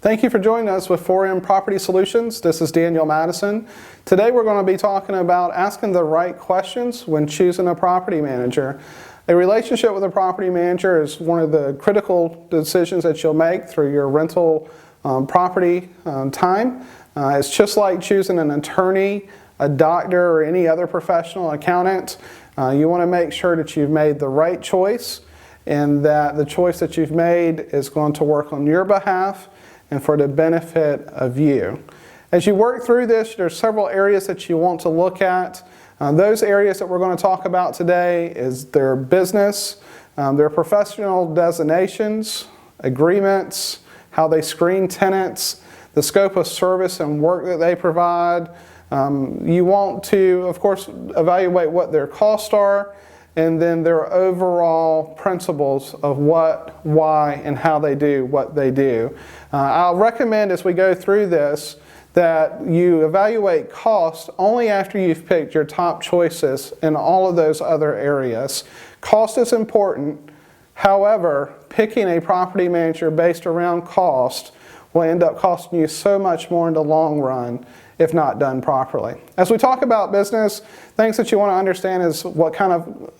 Thank you for joining us with 4M Property Solutions. This is Daniel Madison. Today we're going to be talking about asking the right questions when choosing a property manager. A relationship with a property manager is one of the critical decisions that you'll make through your rental property time. It's just like choosing an attorney, a doctor, or any other professional accountant. You want to make sure that you've made the right choice and that the choice that you've made is going to work on your behalf and for the benefit of you. As you work through this, there's several areas that you want to look at. Those areas that we're going to talk about today is their business, their professional designations, agreements, how they screen tenants, the scope of service and work that they provide. You want to, of course, evaluate what their costs are, and then their overall principles of what, why, and how they do what they do. I'll recommend as we go through this that you evaluate cost only after you've picked your top choices in all of those other areas. Cost is important. However, picking a property manager based around cost will end up costing you so much more in the long run if not done properly. As we talk about business, things that you want to understand is what kind of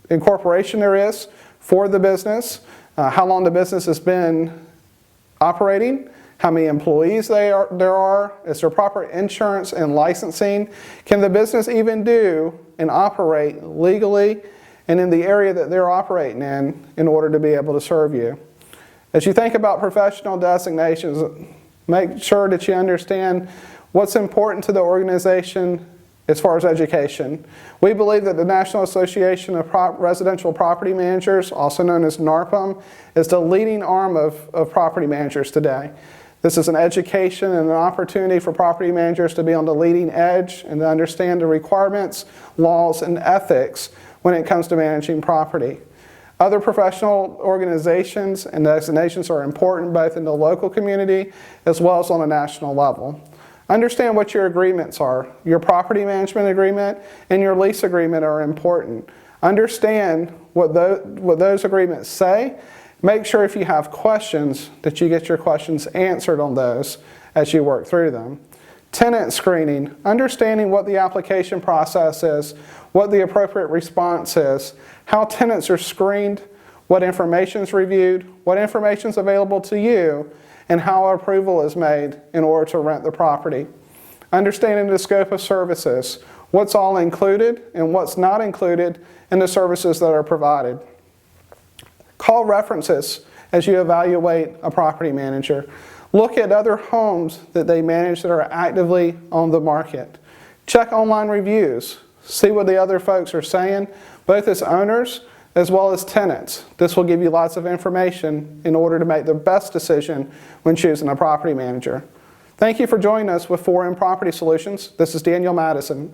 incorporation there is for the business, how long the business has been operating, how many employees there are, is there proper insurance and licensing, can the business even do and operate legally and in the area that they're operating in order to be able to serve you. As you think about professional designations, make sure that you understand what's important to the organization as far as education. We believe that the National Association of Residential Property Managers, also known as NARPM, is the leading arm of property managers today. This is an education and an opportunity for property managers to be on the leading edge and to understand the requirements, laws, and ethics when it comes to managing property. Other professional organizations and designations are important both in the local community as well as on a national level. Understand what your agreements are. Your property management agreement and your lease agreement are important. Understand what those agreements say. Make sure if you have questions that you get your questions answered on those as you work through them. Tenant screening, understanding what the application process is, what the appropriate response is, how tenants are screened, what information is reviewed, what information is available to you, and how approval is made in order to rent the property. Understanding the scope of services, what's all included and what's not included in the services that are provided. Call references as you evaluate a property manager. Look at other homes that they manage that are actively on the market. Check online reviews. See what the other folks are saying, both as owners as well as tenants. This will give you lots of information in order to make the best decision when choosing a property manager. Thank you for joining us with 4M Property Solutions. This is Daniel Madison.